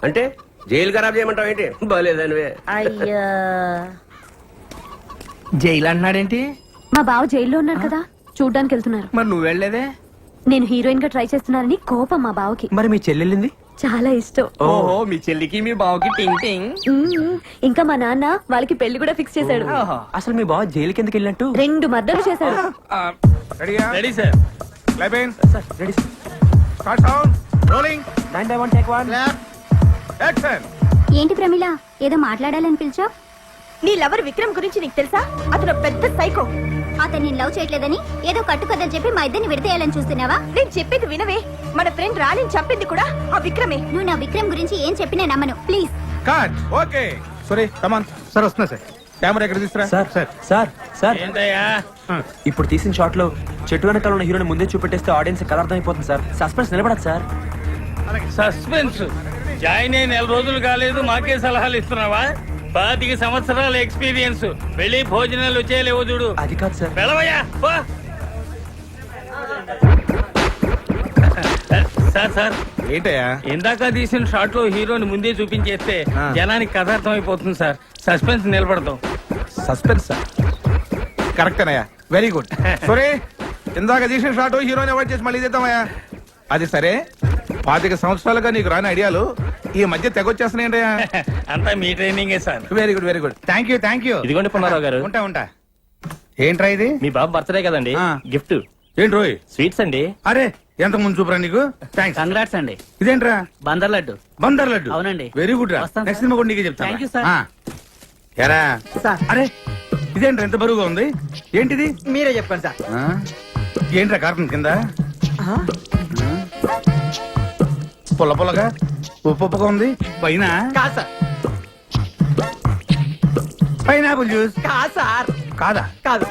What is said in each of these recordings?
అంటే జైలు ఖరాబ్ చేయమంటావు ఏంటి? బాలేదనివే. అయ్యా జైలు అంటున్నాడేంటి? మా బావ జైల్లో ఉన్నారు కదా, చూడ్డానికి వెళ్తున్నారు. మరి నువ్వు వెళ్ళలేదే? నేను హీరోయిన్ గా ట్రై చేస్తున్నానని కోపం మా బావకి. మరి మీ చెల్లెళ్ళింది? చాలా ఇష్టం. ఓహో, మీ చెల్లికి మీ బావకి టింగ్ టింగ్. ఇంకా మా నాన్న వాళ్ళకి పెళ్లి కూడా ఫిక్స్ చేశాడు. అసలు మీ బావ జైలుకి ఎందుకు వెళ్ళినట్టు? 2 మర్డర్లు చేశాడు. Ready sir. రెడీ ఏంటి ప్రమిళ, ఏదో మాట్లాడాలని పిలిచావు? నీ లవర్ విక్రమ్ గురించి నీకు తెలుసా? అతను పెద్ద సైకో. అతను నేను లవ్ చేయట్లేదని ఏదో కట్టుకదని చెప్పి మా ఇద్దరిని విడతేయాలని చూస్తున్నావా? నేను చెప్పేది వినవే, మన ఫ్రెండ్ రాణిని చంపింది కూడా ఆ విక్రమే. నువ్వు నా విక్రమ్ గురించి ఏం చెప్పినా నమ్మను, please. Okay sorry come on sir. వస్తున్నా సార్. కెమెరా ఎక్కడ తీసుకురా సార్. సార్ సార్ ఏంటయ్యా? ఇప్పుడు తీసిన షాట్ లో చెట్టు వెనకాల ఉన్న హీరోని ముందే చూపెట్టేస్తే ఆడియన్స్ కలర్ అర్థం అయిపోతుంది సార్. సస్పెన్స్ నిలబడదు సార్. సస్పెన్స్ జాయిన్ అయి 4 రోజులు కాలేదు, మాకే సలహాలు ఇస్తున్నావా? 25 సంవత్సరాల ఎక్స్పీరియన్స్. వెళ్ళి భోజనాలు వచ్చేలేవో చూడు. అది కాదు సార్. వెళ్ళవయ్యా. సార్ సార్, ఏంటయ్యా? ఇందాక తీసిన షాట్ లో హీరోని ముందే చూపించేస్తే జనానికి కథ అర్థం అయిపోతుంది సార్. సస్పెన్స్ నిలబడతాం. Suspense sir. కరెక్టేనయ్యా, వెరీ గుడ్. సరే, ఇందాక తీసిన షాట్ హీరోని అవాయిడ్ చేసి మళ్ళీ చేద్దామయ్యా. అది సరే, 25 సంవత్సరాలుగా నీకు రాని ఐడియాలు ఈ మధ్య తెగొచ్చేస్తున్నాయంటయ్యా. అంతా మీ ట్రైనింగే sir. Very good very good. Thank you thank you. ఇదిగోండి పున్నారావు గారు. ఉంటా. ఏంట్రా ఇది? మీ బాబు బర్త్డే కదండి, గిఫ్ట్ ఏంటి రోయ్? స్వీట్స్ అండి. అరే, ఎంత ముందు చూపరా నీకు. థ్యాంక్స్. కంగ్రాట్స్ అండి. ఇదేంట్రా? బందర్ లడ్డు. బందర్ లడ్డు. అవునండి. వెరీ గుడ్ రా. వస్తాను నెక్స్ట్ సార్. సినిమా కూడా నీకే చెప్తాను. Thank you sir. ఎరా సార్. అరే, ఇదేంట్రా ఎంత బరువుగా ఉంది? ఏంటిది? మీరే చెప్పండి సార్. ఏంట్రా కార్టన్ కింద పుల్ల పుల్లగా ఉప్పుగా ఉంది? పైన కాదు సార్. పైనాపిల్ జ్యూస్ కాదు సార్. కాదా? కాదు.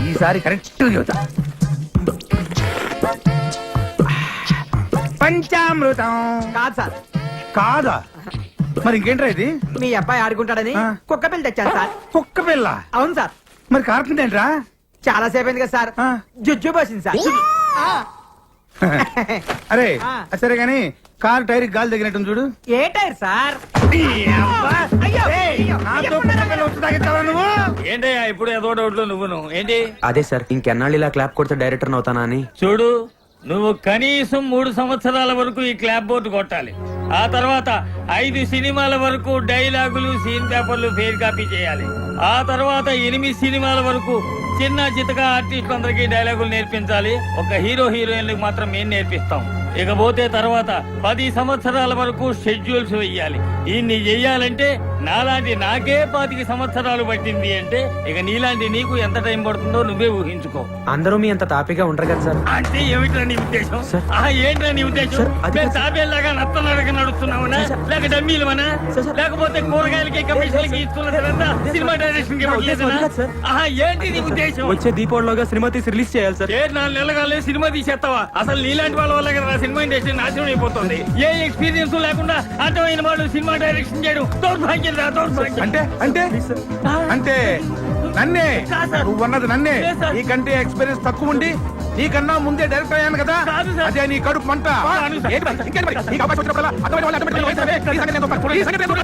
ఈసారి కరెక్ట్ చూద్దా. పంచామృతం కాదు సార్. కాదా? మరి ఇంకేంట్రా ఇది? మీ అబ్బాయి ఆడుకుంటాడని కుక్క పిల్ల తెచ్చాను సార్. కుక్క పిల్ల? అవును సార్. మరి కార్టన్ ఏంట్రా? చాలా సేపు అయింది కదా సార్. జుజ్జు పోసింది సార్. అరే సరే గాని కార్ టైర్ గాలి తగినట్టు చూడు. ఏ టైర్ సార్? నువ్వు ఏంటయ్యా ఇప్పుడు ఏదో డౌట్లో నువ్వును ఏంటి? అదే సార్, ఇంకెన్నాళ్ళు ఇలా క్లాప్ కొడితే డైరెక్టర్ అవుతానా అని. చూడు, నువ్వు కనీసం 3 సంవత్సరాల వరకు ఈ క్లాప్ బోర్డు కొట్టాలి. ఆ తర్వాత 5 సినిమాల వరకు డైలాగులు, సీన్ పేపర్లు ఫెయిర్ కాపీ చేయాలి. ఆ తర్వాత 8 సినిమాల వరకు చిన్న చితక ఆర్టిస్ట్ అందరికి డైలాగులు నేర్పించాలి. ఒక హీరోయిన్లకు మాత్రం మేము నేర్పిస్తాం. ఇకపోతే తర్వాత 10 సంవత్సరాల వరకు షెడ్యూల్స్ వెయ్యాలి. ఇన్ని చెయ్యాలంటే నాలాంటి నాకే 25 సంవత్సరాలు పట్టింది అంటే ఇక నీలాంటి నీకు ఎంత టైం పడుతుందో నువ్వే ఊహించుకో. అందరూ మీ అంత తాపిగా ఉండరు కదా సార్. అంటే ఏమిట్రా నీ ఉద్దేశం? ఏంట్రా నీ ఉద్దేశం? మేము తాబేలాగా నత్తలాగా నడుస్తున్నామనా, లేక డమ్మీలమనా, లేకపోతే కూరగాయలకి కమిషన్లకి ఇస్తున్న తర్వాత సినిమా డైరెక్షన్ ఏంటి నీ ఉద్దేశం? వచ్చే దీపావళిలోగా సినిమా తీసి రిలీజ్ చేయాలి సార్. 4 నెలలుగా సినిమా తీసేస్తావా? అసలు నీలాంటి వాళ్ళ వల్ల కదా సినిమా ఇండస్ట్రీ నాశనం అయిపోతుంది. ఏ ఎక్స్పీరియన్స్ లేకుండా అర్థమైన వాళ్ళు సినిమా డైరెక్షన్ చేయడం దౌర్భాగ్యం రా, దౌర్భాగ్యం. అంటే అంటే అంటే నన్నే నువ్వన్నది నన్నే. నీకంటే ఎక్స్పీరియన్స్ తక్కువ ఉండి నీకన్నా ముందే డైరెక్టర్ అయ్యాను కదా, అదే నీ కడుపు మంట.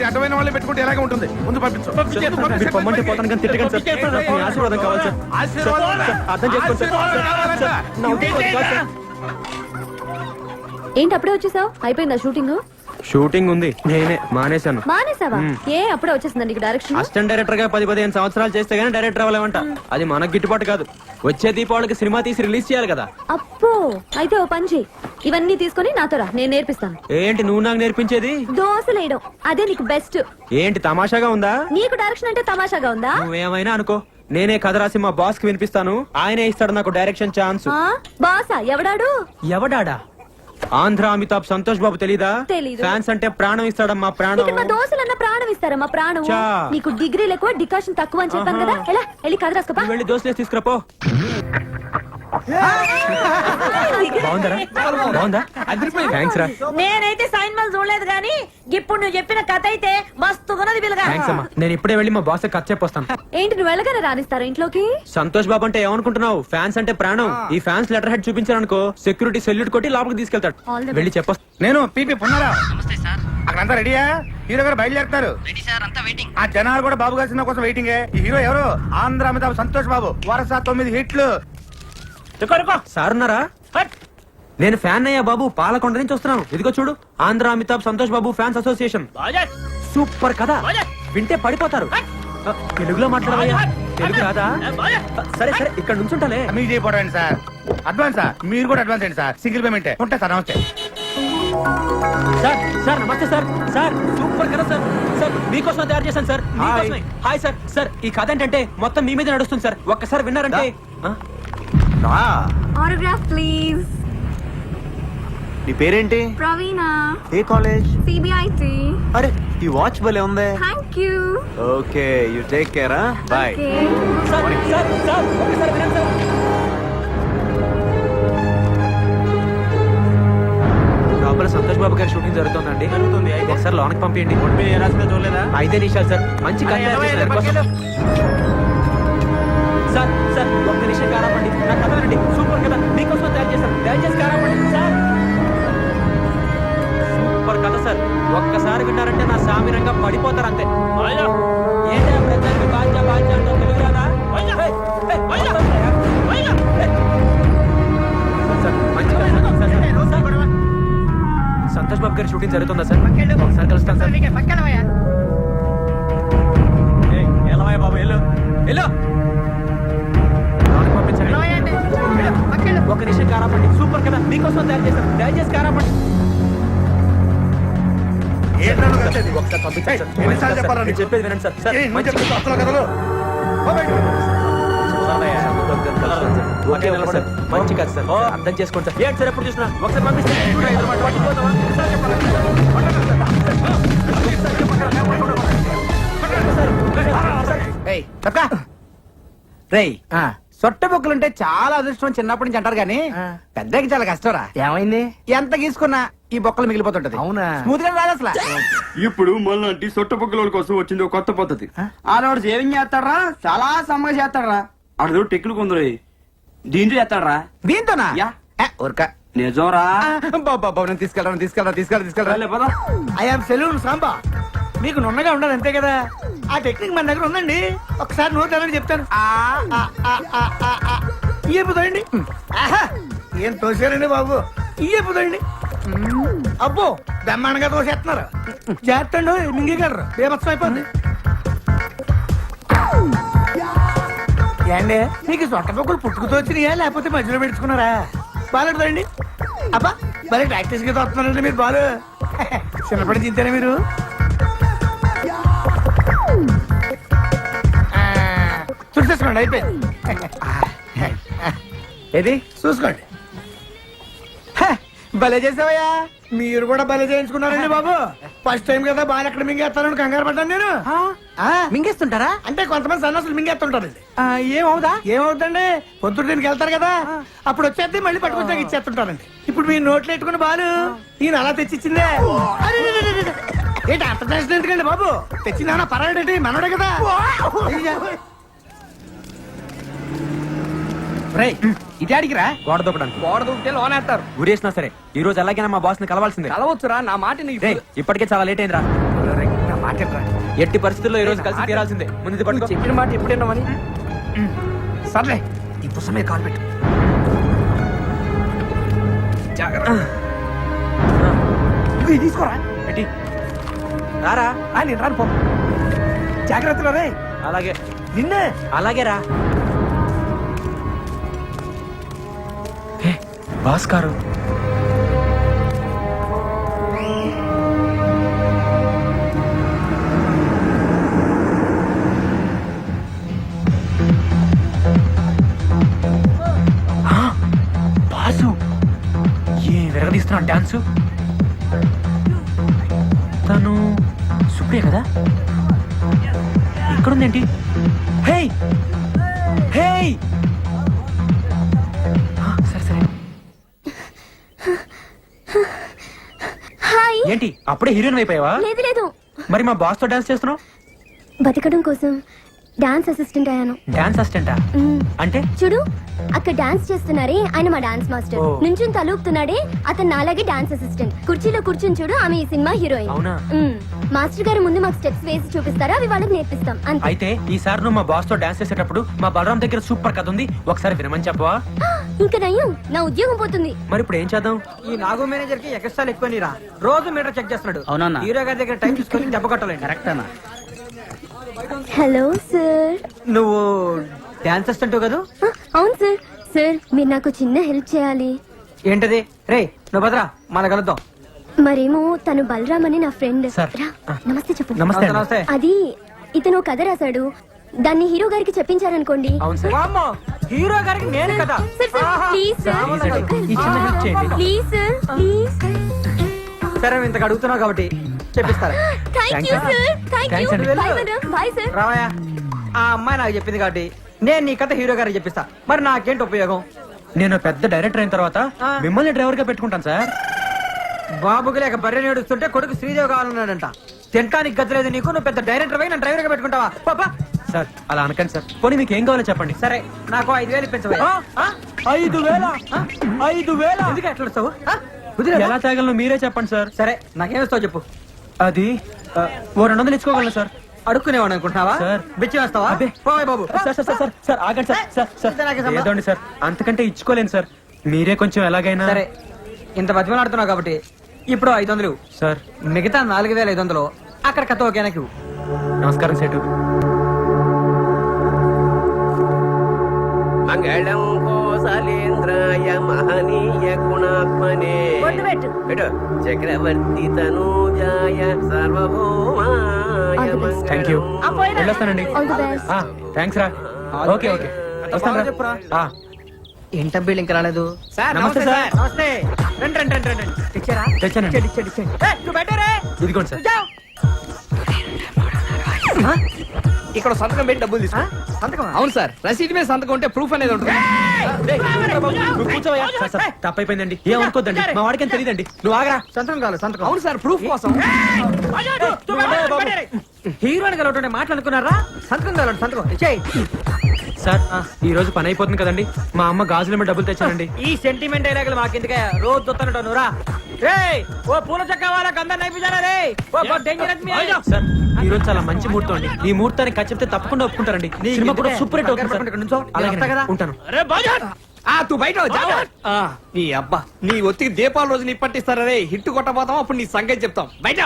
అడ్డమైన వాళ్ళే పెట్టుకుంటే ఎలాగే ఉంటుంది. ముందు మీరు పొమ్మంటే పోతాను కానీ తిట్టకండి సార్. మీ ఆశీర్వాదం కావాలి సార్. అర్థం చేసుకోండి సార్. నా ఉద్దేశం కాదు సార్. ఏంటి అప్పుడే వచ్చేసావు? అయిపోయిందా షూటింగ్? షూటింగ్ ఉంది, నేనే మానేశాను. మానేసావా? ఏ అప్పుడే వచ్చేసిందా నీకు డైరెక్షన్? అసిస్టెంట్ డైరెక్టర్ గా 10-15 సంవత్సరాలు చేస్తే గానీ డైరెక్టర్ అవ్వలేమంట. అది మనకు గిట్టుబాటు కాదు. వచ్చే దీపావళికి సినిమా తీసి రిలీజ్ చేయాలి కదా. అప్పో, అయితే ఓ పని చెయ్యి, ఇవన్నీ తీసుకొని నాతో రా, నేను నేర్పిస్తాను. ఏంటి నువ్వు నాకు నేర్పించేది? దోశలు వేయడం, అదే నీకు బెస్ట్. ఏంటి తమాషాగా ఉందా? నీకు డైరెక్షన్ అంటే తమాషాగా ఉందా? నువ్వేమైనా అనుకో, నేనే కథ రాసి మా బాస్ కి వినిపిస్తాను. ఆయనే ఇస్తాడు నాకు డైరెక్షన్ ఛాన్స్. బాసా? ఎవడాడు? ఎవడాడా? ఆంధ్ర అమితాబ్ సంతోష్ బాబు తెలీదా? తెలీదు. ఫ్యాన్స్ అంటే ప్రాణం ఇస్తాడమ్మా, ప్రాణం. మా దోశలన్న ప్రాణం ఇస్తారమ్మా, ప్రాణం. నీకు డిగ్రీలు ఎక్కువ, డికాషన్ తక్కువ అని చెప్పాను కదా. ఎలా వెళ్ళి కథ రాసుకోపా. వెళ్ళి దోశలేసి తీసుకురాపో. బాగుందా? థ్యాంక్స్ రా. నేనైతే సైన్ మల్ చూడలేదు గాని ఇప్పుడు నువ్వు చెప్పిన కథ అయితే మస్తున్నది పిల్లగా థ్యాంక్స్ అమ్మా నేను ఇప్పుడే వెళ్ళి మా బాస్ కట్ చెప్పొస్తాను. ఏంటి నువ్వు వెళ్ళగానే రానిస్తారా ఇంట్లోకి? సంతోష్ బాబు అంటే ఏమనుకుంటున్నావు? ఫ్యాన్స్ అంటే ప్రాణం. ఈ ఫ్యాన్స్ లెటర్ హెడ్ చూపించారనుకో సెక్యూరిటీ సెల్యూట్ కొట్టి లోపలికి తీసుకెళ్తాడు. All the వెళ్ళి చెప్పొస్తా. నేను పీపీ పున్నారా అక్కడంతా రెడీయా? హీరో గారు బయలుదేరుతారు. ఆ జనాలు కూడా బాబు గారి సినిమా కోసం వెయిటింగ్. ఈ హీరో ఎవరు? ఆంధ్ర అమితాబ్ సంతోష్ బాబు. వరుస 9 హిట్లు. సార్ ఉన్నారా? నేను ఫ్యాన్ అయ్యా బాబు, పాలకొండ నుంచి వస్తున్నాను. ఇదిగో చూడు, Andhra Amitabh Santosh Babu fans association. Super కదా, వింటే పడిపోతారు. తెలుగులో మాట్లాడవయ్యా, తెలుగు రాదా? సరే సరే ఇక్కడ నుంచుంటాలే. మీకు చేయబోరండి సార్. అడ్వాన్సా? మీరు కూడా అడ్వాన్స్ అండి సార్. సింగిల్ పేమెంట్ ఉంటా సార్. నమస్తే సార్. సార్ నమస్తే సార్. సార్ సూపర్ కదా సార్. సార్ మీకోసం తయారు చేశాను సార్, మీకోసమే. Hi sir. సార్ ఈ కథ ఏంటంటే మొత్తం మీ మీద నడుస్తుంది సార్. ఒక్కసారి విన్నారంటే. Autograph please. నీ పేరేంటి? ప్రవీణ. ఏ కాలేజ్? సిబిఐటి. అరే ఈ వాచ్ భలే ఉంది. Thank you. Okay you take care. Bye. Sir sir sir ఒక్కసారి వినండి సార్. లోపల సంతోష్ బాబు గారి షూటింగ్ జరుగుతుందండి. జరుగుతుంది. ఒకసారి లోనకి పంపించండి. చూడలేదా? 5 నిమిషాలు సార్. మంచి కథ సార్. సార్ ఒక్క నిమిషం కారాపండి. నా కథ వినండి. సూపర్ కదా, మీకోసం తయారు చేశాను. దయచేసి కారాపండి సార్. సూపర్ కథ సార్. ఒక్కసారి విన్నారంటే నా సామిరంగా పడిపోతారు అంతే. ఏంటా ప్రజలకు బాధ్య బాధ్య అంటూ తెలుగు రాదా? సార్, మంచి కథ. సార్, సంతోష్ బాబు గారి షూటింగ్ జరుగుతుందా సార్? ఒకసారి కలుస్తాను సార్. ఎలా బాబు వెళ్ళు వెళ్ళు. పంపించండి. ఒక నిమిషం కారాపండి. సూపర్ కదా, మీకోసం తయారు చేశాను. దయచేసి కారాపండి. ఒకసారి పంపించండి సార్. ఎన్నిసార్లు చెప్పాలా నీకు? నేను చెప్పేది వినండి సార్. సార్ మంచి కథలు. Okay okay sir. మంచి కథ సార్. అర్థం చేసుకోండి సార్. ఏంటి సార్ ఎప్పుడు చూసినా ఒకసారి పంపిస్తే రేయ్ సొట్ట బొక్కలుంటే చాలా అదృష్టం చిన్నప్పటి నుంచి అంటారు గానీ పెద్దకి చాలా కష్టరా. ఏమైంది? ఎంత గీసుకున్నా ఈ బొక్కలు మిగిలిపోతుంటది. అవునా? స్మూత్ గా రాదు అసలు. ఇప్పుడు మళ్ళీ సొట్ట పొక్కల కోసం వచ్చింది ఒక కొత్త పద్ధతి. ఆడవాడు సేవింగ్ చేస్తాడరా, చాలా సమ్మగా చేస్తాడరా. అడు టెక్నిక్ ఉందిరే, దీంతో చేస్తాడరా. దీంతోనా? ఊరక నిజంరా. బాబా నేను తీసుకెళ్ళరా. I'm salon Samba. మీకు నున్నగా ఉండాలి అంతే కదా. ఆ టెక్నిక్ మన దగ్గర ఉందండి. ఒకసారి నోట్ అని చెప్తాను. ఇయ్యపోతాయండి. ఏం తోసారండి బాబు, ఇయ్యపోతాయండి. అబ్బో బ్రహ్మాండంగా తోసేస్తున్నారు. చేస్తండు మింగగలరు, బేమత్సం అయిపోద్ది. ఏండి మీకు సొట్ట పొక్కులు పుట్టుకుతో వచ్చినాయా లేకపోతే మధ్యలో పెట్టుకున్నారా? బాగాలేదండి. అబ్బా భలే ప్రాక్టీస్ గా తోస్తున్నారండి మీరు. బాలు చిన్నప్పటి చింతేనా మీరు? చూసేసుకోండి, అయిపోయింది. ఏది చూసుకోండి. భలే చేసావయ్యా. మీరు కూడా భలే చేయించుకున్నారండి బాబు. ఫస్ట్ టైం కదా బాగా ఎక్కడ మింగేస్తారని కంగారు పడ్డాను నేను. మింగేస్తుంటారా? అంటే కొంతమంది సన్నాసులు మింగేస్తుంటారండి. ఏమవుతుందండి, పొద్దున్న దీనికి వెళ్తారు కదా, అప్పుడు వచ్చేది మళ్ళీ పట్టుకొచ్చాక ఇచ్చేస్తుంటారండి. ఇప్పుడు మీరు నోట్లు పెట్టుకుని బాలు ఈయన అలా తెచ్చిచ్చిందే. ఏంటి అంత టెన్షన్ ఎందుకండి బాబు? తెచ్చిందా పర్వాలేంటి, మనోడే కదా. ఇటాడికి రా. గోడ దూకడానికి. గోడ దూకితే లోనేస్తారు. ఊరేసినా సరే ఈ రోజు ఎలాగైనా మా బాస్ ని కలవాల్సిందే. కలవచ్చురా, నా మాట ఇప్పటికే చాలా లేట్ అయిందిరా. నా మాట ఎట్టి పరిస్థితుల్లో ఈ రోజు కలిసి తీరాల్సిందే. ముందు పట్టుకో. చెప్పిన మాట ఎప్పుడైనామని. సర్లే ఈ పుస్తమే కాల్ పెట్టు. ఇది తీసుకోరా. ఏంటి? రారా. నేను రాను పో. జాగ్రత్తగా రే. అలాగే నిన్నే. అలాగే రా. బాస్ గారు బాసు ఏ విరగదీస్తున్నాడు డాన్సు. తను సుప్రియ కదా? ఇక్కడుందేంటి? హే హే సరే సరే. హాయ్. ఏంటి అప్పుడే హీరోయిన్ అయిపోయావా? లేదు లేదు, మరి మా బాస్ తో డాన్స్ చేస్తున్నావు? బతకడం కోసం డాన్స్ అసిస్టెంట్ అయ్యాను. డాన్స్ అసిస్టెంటా? మ్మ్. అంటే చూడు, అక్కడ డాన్స్ చేస్తున్నారే ఆయన మా డాన్స్ మాస్టర్. ఓ. నుంచుని తలూపుతున్నాడే అతను నాలాగే డాన్స్ అసిస్టెంట్. కుర్చీలో కూర్చుని చూడు, ఆమె ఈ సినిమా హీరోయిన్. అవునా? మ్మ్. మాస్టర్ గారు ముందు మాకు స్టెప్స్ వేసి చూపిస్తారా, అవి వాళ్ళకి నేర్పిస్తాం అంతే. అయితే ఈసారి నువ్వు మా బాస్ తో డాన్స్ చేసేటప్పుడు మా బలరాం దగ్గర సూపర్ కథ ఉంది, ఒకసారి వినమని చెప్పవా? ఇంకా నయ్యం, నా ఉద్యోగం పోతుంది. మరి ఇప్పుడు ఏం చేద్దాం? ఈ నాగు మేనేజర్ కి ఎక్స్ట్రా ఎక్కువ నీరా, రోజు మీటర్ చెక్ చేస్తున్నాడు. అవునన్నా. హీరో గారి దగ్గర టైం తీసుకొని దెబ్బ కొట్టాలి. కరెక్ట్ అన్న. Hello sir. నువ్వు డాన్స్ అసిస్టెంట్ కదా? అవును సార్. సార్ మీరు నాకు చిన్న హెల్ప్ చేయాలి. ఏంటది? రే నువ్వు భద్రా, మన కలుద్దాం. మరేమో తను బలరామ్ అని నా ఫ్రెండ్. సార్. రా, నమస్తే చెప్పు. నమస్తే అండి. నమస్తే. అది ఇతను కథ రాశాడు, దాన్ని హీరో గారికి చెప్పించారనుకోండి. అవును సార్. వామ్మో, హీరో గారికి నేను కదా. Sir, sir, please sir. Please అండి, ఈ చిన్న హెల్ప్ చేయండి. Please sir, please. సరే నువ్వు ఇంతకు అడుగుతున్నావు కాబట్టి చెప్పిస్తారా? Thank you sir. Thank Thanks you. అండి. Bye madam. Bye sir. రావయ్యా, ఆ అమ్మాయి నాకు చెప్పింది కాబట్టి నేను నీ కథ హీరో గారికి చెప్పిస్తా. మరి నాకేంటి ఉపయోగం? నేను పెద్ద డైరెక్టర్ అయిన తర్వాత ఆ. మిమ్మల్ని డ్రైవర్ గా పెట్టుకుంటాను సార్. బాబుకి లేక బర్రె నేడుస్తుంటే కొడుకు శ్రీదేవి కావాలన్నాడంట. తింటానికి గతి నీకు, నువ్వు పెద్ద డైరెక్టర్ పోయి నన్ను డ్రైవర్ గా పెట్టుకుంటావా? పాపా. సార్ అలా అనకండి సార్. పోనీ మీకు ఏం కావాలో చెప్పండి. సరే నాకు 5,000 ఇప్పించవా? 5,000? 5,000? ఎందుకు ఎట్లా వస్తావు? ఎలా తాగలను మీరే చెప్పండి సార్. సరే నాకేమిస్తావు చెప్పు. అది ఓ 200 ఇచ్చుకోగలను సార్. అడుక్కునేవాడు అనుకుంటున్నావా? సార్. బిచ్చి వేస్తావా? అబ్బే. పోయ్ బాబు. సార్ సార్ సార్ సార్ ఆగండి సార్. సార్ సార్ ఇది నాకే సంబంధం. ఏదోండి సార్, అంతకంటే ఇచ్చుకోలేను సార్. మీరే కొంచెం ఎలాగైనా. సరే ఇంత బతిమలాడుతున్నావు కాబట్టి ఇప్పుడు 500. సార్ మిగతా 4,500 అక్కడ కథ ఓకేనా? నమస్కారం సేటు. మంగళం కోసలేంద్రాయ మహనీయ గుణాత్మనే బొట్టు పెట్టు. పెట్టు. చక్రవర్తి తనూజాయ సార్వభౌమాయ థ్యాంక్ యూ. ఆ, పోయిరా. వెళ్ళొస్తానండి. All the best. థ్యాంక్స్ రా. ఓకే ఓకే వస్తాను చెప్పురా. రా. ఏంటబ్బీళ్ళు ఇంకా రాలేదు? నమస్తే సార్. నమస్తే. రండి రండి రండి రండి. తెచ్చారా? తెచ్చానండి. నువ్వు బయటరే. ఇదిగోండి సార్. ఇక్కడ సంతకం పెట్టి డబ్బులు తీసుకో. సంతకం. అవును సార్, రసీదు మీద సంతకం ఉంటే ప్రూఫ్ అనేది ఉంటుంది. నువ్వు కూర్చోవయ్యా. సార్, సార్, తప్పైపోయిందండి, ఏం అనుకోద్దండి. మా వాడికి ఏం తెలియదండి. నువ్వు ఆగరా. సంతకం కావాలి సంతకం. అవును సార్, ప్రూఫ్ కోసం. హీరోని కలవటం మాట్లాడుకున్నారా? సంతకం కావాలి సంతకం. ఇచ్చేయ్. సార్ ఈ రోజు పని అయిపోతుంది కదండి, మా అమ్మ గాజుల మీద డబ్బులు తెచ్చానండి. ఈ సెంటిమెంట్ డైలాగులు మాకెందుకే? రోజు చూస్తానంట నువ్వురా. రేయ్ ఓ పూల చక్క వాళ్ళకి అందరు నైపుజారా రే. ఓ డేంజర్ ఆద్మీ. సార్ ఈ రోజు చాలా మంచి ముహూర్తం అండి. ఈ ముహూర్తానికి ఖర్చు చెప్తే తప్పకుండా ఒప్పుకుంటారండి. సినిమా కూడా సూపర్ హిట్ అవుతుంది సార్. అలాగే ఉంటాను. తూ బయట నీ అబ్బా, నీ ఒత్తికి దీపాల రోజు నీ పట్టిస్తారా రే. హిట్ కొట్టబోతాం, అప్పుడు నీ సంగతి చెప్తాం. బయట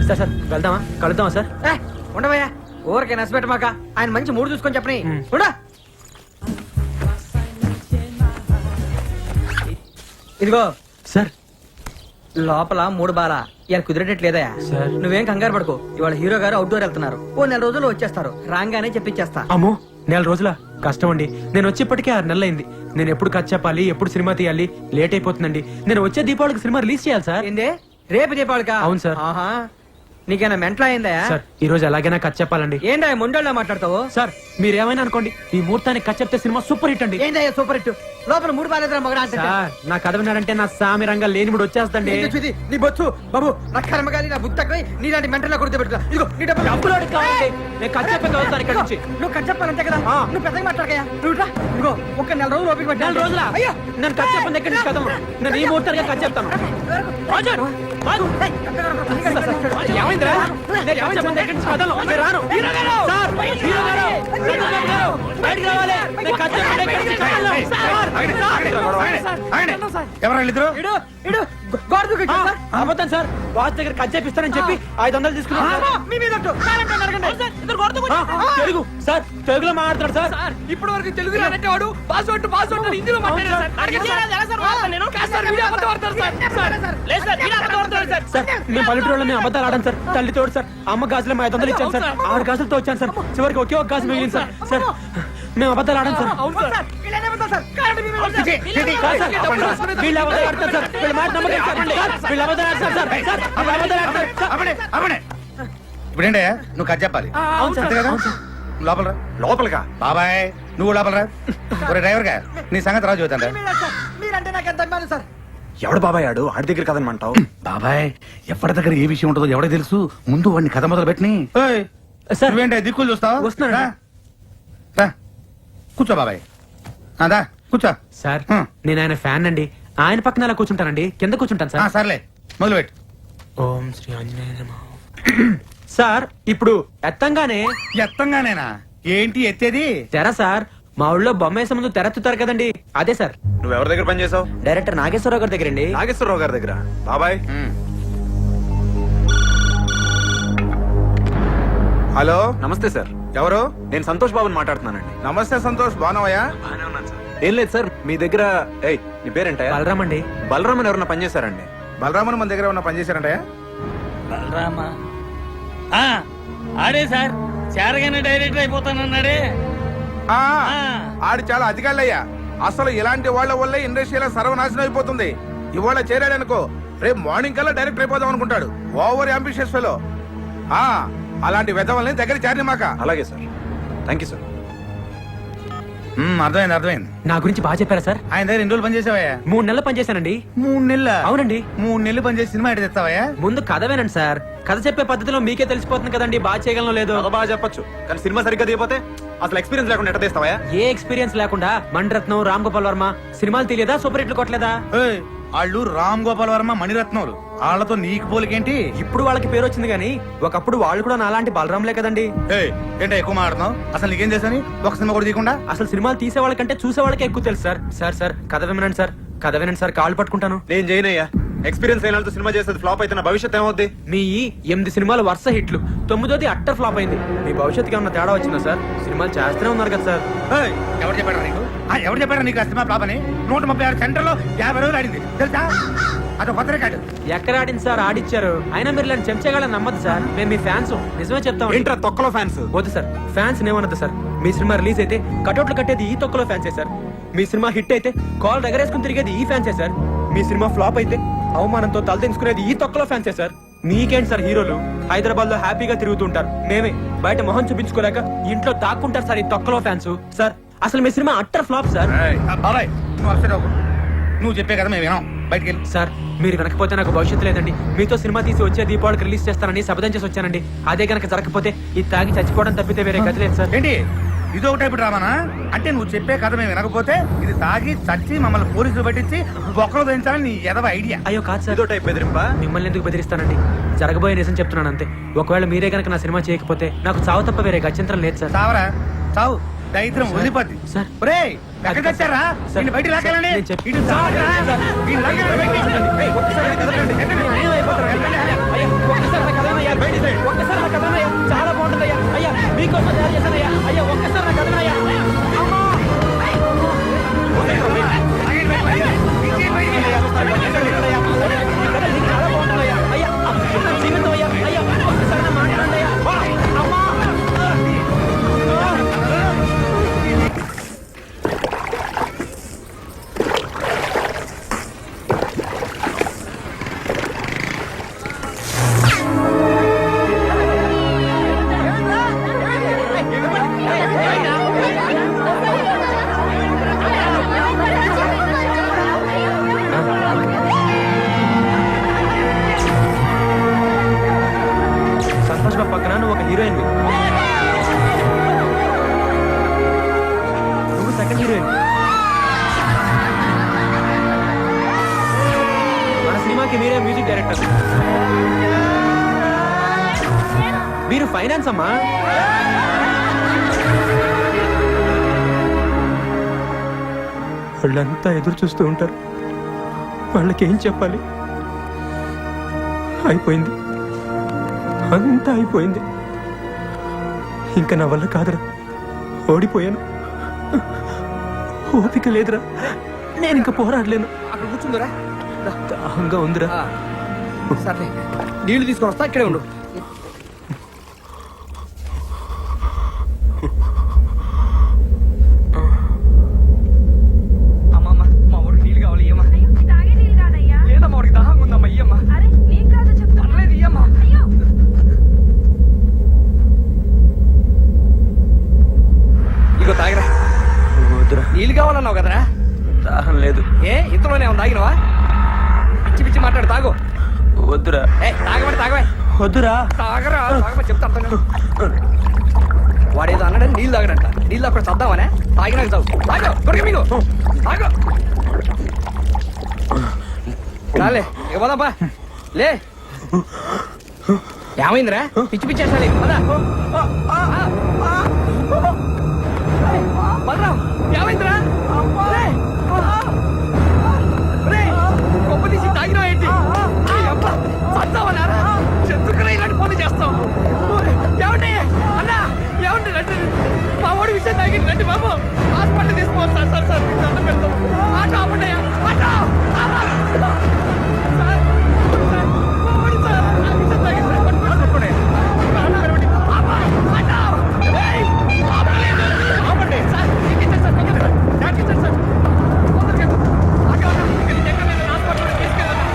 సార్ సార్ వెళ్దామా, కలుద్దామా సార్? ఉండవయ్యా, ఊరికే నచ్చబెట్టమాక. ఆయన మంచి మూడు చూసుకొని చెప్పని. ఉండా. ఇదిగో సార్ లోపల 3 బాల ఇలా కుదిరేటట్లేదయా. సార్. నువ్వేం కంగారు పడుకో. ఇవాళ హీరో గారు అవుట్డోర్ వెళ్తున్నారు. ఓ 4 రోజుల్లో వచ్చేస్తారు. రాగానే చెప్పించేస్తా. అమ్మో 4 రోజుల కష్టం అండి. నేను వచ్చేప్పటికే 6 నెలలు అయింది. నేను ఎప్పుడు కథ చెప్పాలి, ఎప్పుడు సినిమా తీయాలి, లేట్ అయిపోతుందండి. నేను వచ్చే దీపావళికి సినిమా రిలీజ్ చేయాలి సార్. ఏందే రేపు దీపావళికా? అవును సార్. ఆహా, నీకేనా మెంటల్ అయిందా? సార్ ఈ రోజు ఎలాగైనా కథ చెప్పాలండి. ఏందా మొండోళ్ళ మాట్లాడతావు? సార్ మీరేమైనా అనుకోండి, ఈ ముహూర్తానికి కథ చెప్తే సినిమా సూపర్ హిట్ అండి. ఏందయ్యా సూపర్ హిట్? లోపల 3 బాలేదురా మగడా అంటే. సార్ నా కథ విన్నారంటే నా సామి రంగా లేనిముడు వచ్చేస్తండి. నీ బొచ్చు బాబు, నా కర్మగాలి, నా బుద్ధి తక్కువై నీలాంటి మెంటల్లో కొడితే పెట్టుకో. ఇదిగో నీ డబ్బులు. డబ్బులోడికి కావాలండి. నేను కథ చెప్పక వెళ్తాను ఇక్కడ నుంచి. నువ్వు కట్ చెప్పాలంతే కదా. నువ్వు పెద్దగా మాట్లాడకయ్యా. నువ్వు ఇట్రా. ఇదిగో ఒక 4 రోజులు ఓపిక పట్టు. 4 రోజులా? అయ్యో నేను కథ చెప్పిన దగ్గర నుంచి కథ నేను ఈ ముహూర్తానికి కథ చెప్తాను. ఏమైందిరా? నేను కథ చెప్పిన దగ్గర నుంచి కథను. నేను రాను. సార్, హీరో గారు, చంద్రబాబు గారు, బయటికి రావాలి. నేను కథ చెప్పిన దగ్గర నుంచి కథను. ఎవరు ఇద్దరు? ఇడు ఇడు గోడ దూకొచ్చు సార్. అబద్ధం సార్, బాస్ దగ్గర కథ చెప్పిస్తానని చెప్పి 500 తీసుకున్నాను. మీ మీద ఒట్టు. కావాలంటే నరకండి. తెలుగు సార్, తెలుగులో మాట్లాడతాడు సార్. ఇప్పటి వరకు తెలుగు రానంటే వాడు పాస్వర్డ్ హిందీలో మాట్లాడారు సార్. సార్ మేము పల్లెటూరులో మేము అబద్ధాలు ఆడాం సార్. తల్లి తోడు సార్, అమ్మ గాజులు 500 ఇచ్చాను సార్. 6 గాజులతో వచ్చాను సార్. చివరికి ఒకే ఒక గాజు మిగిలింది సార్. సార్ మేము అబద్ధాలు ఆడాం సార్. కాదు సార్, వీళ్ళు అబద్ధాలు ఆడతారు సార్. వీళ్ళ మాట నమ్మకం చెప్పండి సార్. వీళ్ళు అబద్ధాలు ఆడతారు సార్. సార్ వీళ్ళు అబద్ధాలు ఆడతారు సార్. ఇప్పుడేంటయ్యా నువ్వు కథ చెప్పాలి? అవును సార్. అంతే కదా? అవును సార్. లోపల లోపలికా? బాబాయ్ నువ్వు లోపలరా. ఒరే డ్రైవర్ గా నీ సంగతి రాజు చూద్దాం. మీరంటే నాకు ఎంత అభిమానం సార్. ఎవడు బాబాయ్ ఆడు? ఆడి దగ్గర కదనమంటావు? బాబాయ్ ఎవరి దగ్గర ఏ విషయం ఉంటుందో ఎవడే తెలుసు. ముందు వాడిని కథ మొదలు పెట్టిని. సార్. నువ్వేంటే దిక్కులు చూస్తావు? వస్తున్నాను. రా. రా. కూర్చో బాబాయ్. దా కూర్చో. సార్ నేను ఆయన ఫ్యాన్ అండి. ఆయన పక్కన అలా కూర్చుంటానండి, కింద కూర్చుంటాను సార్. సర్లే మొదలు పెట్టు. ఓం శ్రీ ఆంజనేయ నమః. సార్ ఇప్పుడు ఎత్తంగానే ఎత్తంగానేనా? ఏంటి ఎత్తేది? తెర సార్. మా ఊళ్ళో బొమ్మ వేసే ముందు తెరెత్తుతారు కదండి, అదే సార్. నువ్వు ఎవరి దగ్గర పని చేసావు? డైరెక్టర్ నాగేశ్వరరావు గారి దగ్గర అండి. నాగేశ్వరరావు గారి దగ్గర. బాబాయ్ హలో నమస్తే సార్. ఎవరు? నేను సంతోష్ బాబుని మాట్లాడుతున్నానండి. నమస్తే సంతోష్, బాగున్నావయ్యా? బాగానే ఉన్నాను సార్. ఏం లేదు సార్, మీ దగ్గర నీ పేరేంటయ్యా? బలరామ్ అండి. బలరామ్ అని ఎవరన్నా పని చేశారండి? బలరామన్ మన దగ్గర ఉన్న పని చేశారంటయ్యా? బలరామా? ఆ, ఆడే సార్. చేరగానే డైరెక్టర్ అయిపోతానన్నాడే. ఆడు చాలా అధికారులయ్యా. అసలు ఇలాంటి వాళ్ళ వల్ల ఇండస్ట్రీలో సర్వనాశనం అయిపోతుంది. ఇవాళ చేరాడనుకో రేపు మార్నింగ్ కల్లా డైరెక్ట్ అయిపోదాం అనుకుంటాడు. Over ambitious fellow. అలాంటి వెధవల్ని దగ్గర చేరిన మాక. అలాగే సార్, థ్యాంక్ యూ సార్. అర్థమైంది అర్థమైంది. నా గురించి బాగా చెప్పారా సార్? ఆయన దగ్గర 2 రోజులు పనిచేసావయ్యా? 3 నెలలు పనిచేశానండి. 3 నెలల? అవునండి. 3 నెలలు పనిచేసి సినిమా ఎటు తెస్తావయ్యా? ముందు కథ వినండి సార్. కథ చెప్పే పద్ధతిలో మీకే తెలిసిపోతుంది కదండి బాగా చేయగలను లేదో. బాగా చెప్పొచ్చు, కానీ సినిమా సరిగ్గా తీయపోతే అసలు ఎక్స్పీరియన్స్ లేకుండా ఎట్ట తీస్తావా? ఏ ఎక్స్పీరియన్స్ లేకుండా మణిరత్నం, రామ్ గోపాల్ వర్మ సినిమాలు తెలియదా? సూపర్ హిట్లు కొట్టలేదా? వాళ్ళు రామ్ గోపాల్ వర్మ, మణిరత్నాలు. వాళ్ళతో నీకు పోలికేంటి? ఇప్పుడు వాళ్ళకి పేరు వచ్చింది కానీ ఒకప్పుడు వాళ్ళు కూడా నాలాంటి బలరాంలే కదండి. ఏంటో ఎక్కువ మాట్లాడుతున్నావు? అసలు నీకేం చేశాని ఒక సినిమా కూడా తీయకుండా? అసలు సినిమాలు తీసే వాళ్ళకంటే చూసే వాళ్ళకే ఎక్కువ తెలుసు సార్. సార్ సార్ కథ వినండి సార్, కథ వినండి సార్, కాళ్ళు పట్టుకుంటాను. నేను చేయనయ్యా. ఎక్స్పీరియన్స్ అయిన వాళ్ళతో సినిమా చేసేది ఫ్లాప్ అయితే నా భవిష్యత్ ఏమవుద్ది? మీ 8 సినిమాలు వరుస హిట్లు, 9ది అట్టర్ ఫ్లాప్ అయింది. మీ భవిష్యత్తుకి ఏమన్నా తేడా వచ్చిందా సార్? సినిమాలు చేస్తూనే ఉన్నారు కదా సార్. ఎవరు చెప్పారా నీకు? ఎవరు చెప్పారా నీకు ఆ సినిమా ఫ్లాప్ అని? 136 సెంటర్లో 50 రోజులు ఆడింది తెలుసా? అదో కొత్త రికార్డు. ఎక్కడ ఆడింది సార్? ఆడిచ్చారు. అయినా మీరు ఇలాంటి చెంచగాళ్ళని నమ్మద్దు సార్. మేము మీ ఫ్యాన్స్, నిజమే చెప్తాం. ఏంట్రా తొక్కలో ఫ్యాన్స్? వద్దు సార్, ఫ్యాన్స్ ఏమనద్దు సార్. మీ సినిమా రిలీజ్ అయితే కటౌట్లు కట్టేది ఈ తొక్కలో ఫ్యాన్సే సార్. మీ సినిమా హిట్ అయితే కాల్ దగ్గరేసుకుని తిరిగేది ఈ ఫ్యాన్సే సార్. మీ సినిమా ఫ్లాప్ అయితే అవమానంతో తలదించుకునేది ఈ తొక్కలో ఫ్యాన్సే సార్. మీకేంటి సార్ హీరోలు హైదరాబాద్ లో హ్యాపీగా తిరుగుతుంటారు, మేమే బయట మొహం చూపించుకోలేక ఇంట్లో దాక్కుంటారు సార్ ఈ తొక్కలో ఫ్యాన్స్. సార్ అసలు మీ సినిమా అట్టర్ ఫ్లాప్ సార్. బాబాయ్ నువ్వు అప్సెట్ అవ్వకు. నువ్వు చెప్పే కదా మేము వినాం. బయటికి వెళ్ళి. సార్ మీరు వెనకపోతే నాకు భవిష్యత్తు లేదండి. మీతో సినిమా తీసి వచ్చే దీపావళికి రిలీజ్ చేస్తానని శపథం చేసి వచ్చానండి. అదే కనుక జరగకపోతే ఇది తాగి చచ్చిపోవడం తప్పితే వేరే గతి లేదు సార్. ఏంటి ఇదో టైప్ డ్రామానా? అంటే నువ్వు చెప్పే కథ మేము వినకపోతే ఇది తాగి చచ్చి మమ్మల్ని పోలీసులు పట్టించి బొక్కలు దించాలని నీ ఎదవ ఐడియా? అయ్యో కాదు సార్, ఇదో టైప్ బెదిరింపా? మిమ్మల్ని ఎందుకు బెదిరిస్తానండి? జరగబోయే నిజం చెప్తున్నాను అంతే. ఒకవేళ మీరే కనుక నా సినిమా చేయకపోతే నాకు చావు తప్ప వేరే గత్యంతరం లేదు సార్. చావరా చావు, దరిద్రం వదిలిపోద్ది. సార్. ఒరేయ్ ఎక్కడికి వచ్చారా? సార్. నిన్ను బయటికి లాక్కెళ్ళండి. నేను చెప్పి- ఇటు చావరా? వీళ్ళు లాక్కెళ్ళండి బయటికి. ఏయ్, ఒక్కసారి బయటికి వదలండి. ఎక్కండి. అయ్యా, ఒక్కసారి నా కథ అయ్యా, బయటికి రండి. ఒక్కసారి నా కథ అయ్యా, చాలా బాగుంటుందయ్యా. అయ్యా మీకోసం తయారు చేశానయ్యా. అయ్యా ఒక్కసారి నా కథ అయ్యా. అమ్మా! చాలా బాగుంటుందయ్యా. అయ్యా నా జీవితం అయ్యా. అయ్యా ఒక్కసారి నా మాట్లాడండి అయ్యా. అమ్మా! సంతోష్ బాబు పక్కన నువ్వు ఒక హీరోయిన్, నువ్వు సెకండ్ హీరోయిన్. మన సినిమాకి మీరే మ్యూజిక్ డైరెక్టర్, మీరు ఫైనాన్స్ అమ్మా. వాళ్ళంతా ఎదురు చూస్తూ ఉంటారు, వాళ్ళకేం చెప్పాలి? అయిపోయింది, అంతా అయిపోయింది. ఇంకా నా వల్ల కాదురా, ఓడిపోయాను. ఓపిక లేదురా, నేను ఇంకా పోరాడలేను. అక్కడ కూర్చుందిరా. దాహంగా ఉందిరా. సరే నీళ్లు తీసుకొని వస్తా, ఇక్కడే ఉండు. అమ్మమ్మ మా ఊరికి నీళ్ళు కావాలి, ఇయ్యమ్మా. లేదా మా ఊరికి దాహంగా ఉందమ్మా, ఇయ్యమ్మా. పర్లేదు, ఇయ్యమ్మా. అన్నావు కదరా? దాహం లేదు. ఏ ఇంతలోనే ఉంది, తాగినవా? పిచ్చి పిచ్చి మాట్లాడు, తాగు. వద్దురా. తాగబడి తాగవే. వద్దురా. తాగరా, తాగమని చెప్తా అర్థం కాదు. వాడేదో అన్నాడని నీళ్ళు తాగడంట. నీళ్ళు అక్కడ చద్దామనే తాగినాక చావు. తాగు త్వరగా మీకు తాగు. రాలే ఇక పోదాపా. లే ఏమైందిరా? పిచ్చి పిచ్చి వేసాలి. బలరాం ఏమైందిరా? గొప్ప తీసి తాగినా ఏంటి? చద్దామన్నారా? చెట్టుకురా ఇలాంటి పనులు చేస్తాం. ఏమండి అన్నా, ఏమండి రండి. మా వాడి విషయం తాగి రండి బాబు. హాస్పిటల్ తీసుకోవాలి సార్. సార్ సార్ మీకు దండం పెడతాం. ఆటో ఆపండి. ఆటో సార్, మా వాడి సార్ ఆ విషయం తాగి పట్టుకోండి. ఆపండి సార్. ఎక్కించండి సార్, ఎక్కించండి సార్. ఆటో హాస్పిటల్ తీసుకెళ్ళండి.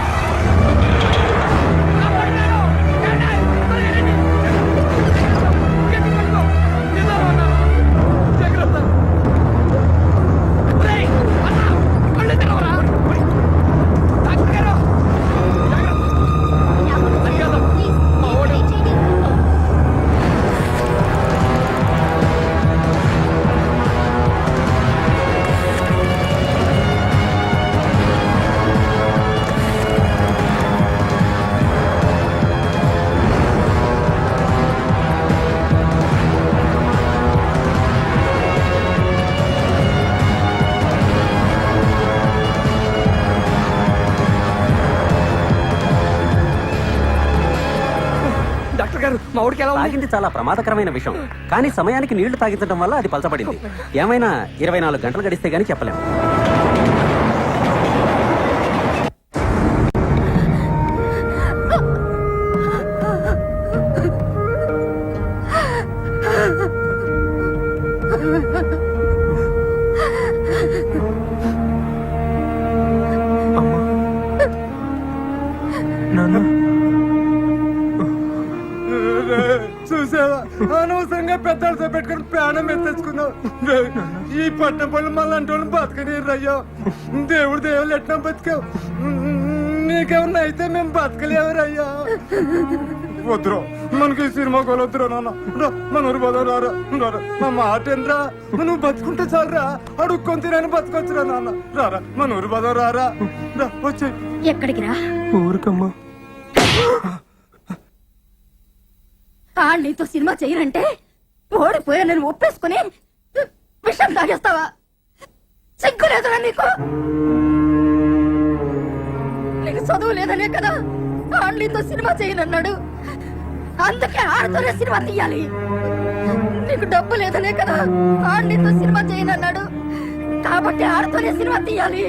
డాక్టర్ గారు మా ఊడికి ఎలా ఉంది? తాగింది చాలా ప్రమాదకరమైన విషయం, కానీ సమయానికి నీళ్లు తాగించడం వల్ల అది పలచబడింది. ఏమైనా 24 గంటలు గడిస్తే గానీ చెప్పలేం. చూసావా, అనవసరంగా పెద్దలతో పెట్టుకుని ప్రాణం ఎత్తేసుకున్నావు. ఈ పట్నం పనులు మళ్ళీ అంటే బతకని రయ్యో. దేవుడు దేవుళ్ళు ఎట్లా బతికావు? నీకేమన్నా అయితే మేము బతకలేవరయ్యా. వద్దురా, మనకి ఈ సినిమా కోలు వద్దురా నాన్న. మన ఊరు పోదాం రారా. మా మాట ఏంట్రా? నువ్వు బతుకుంటే చాలరా. అడుక్కొని తినని బతకొచ్చురా నాన్న. రారా మన ఊరు పోదాం రారా. వచ్చి ఎక్కడికి రా? ఊరికమ్మా. నీతో సినిమా చేయనంటే ఓడిపోయా నేను ఒప్పేసుకుని విషయం తాగేస్తావా? సిగ్గు లేదురా నీకు? నీకు చదువు లేదనే కదా ఆళ్ళతో సినిమా చేయనన్నాడు. అందుకే ఆడితోనే సినిమా తీయాలి. నీకు డబ్బు లేదనే కదా ఆళ్ళతో సినిమా చేయనన్నాడు. కాబట్టి ఆడితోనే సినిమా తీయాలి.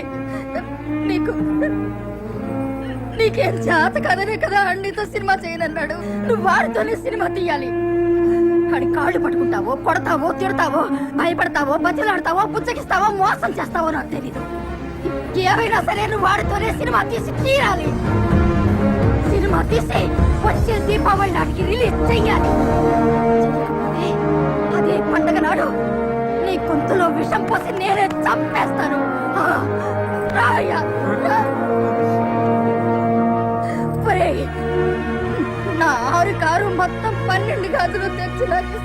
నీకేం చేత కదనే కదా అన్నితో సినిమా చేయనన్నాడు. నువ్వు వాడితోనే సినిమా తీయాలి. వాడి కాళ్ళు పట్టుకుంటావో, కొడతావో, తిడతావో, భయపడతావో, బతిలాడతావో, పుచ్చగిస్తావో, మోసం చేస్తావో నాకు తెలీదు. ఏమైనా సరే నువ్వు వాడితోనే సినిమా తీసి తీరాలి. సినిమా తీసి వచ్చే దీపావళి నాటికి రిలీజ్ చెయ్యాలి. అదే పండగ నాడు నీ గొంతులో విషం పోసి నేనే చంపేస్తాను. రాయ్యా. నా 6 కారు మొత్తం 12 గాజులు తెచ్చి నాకు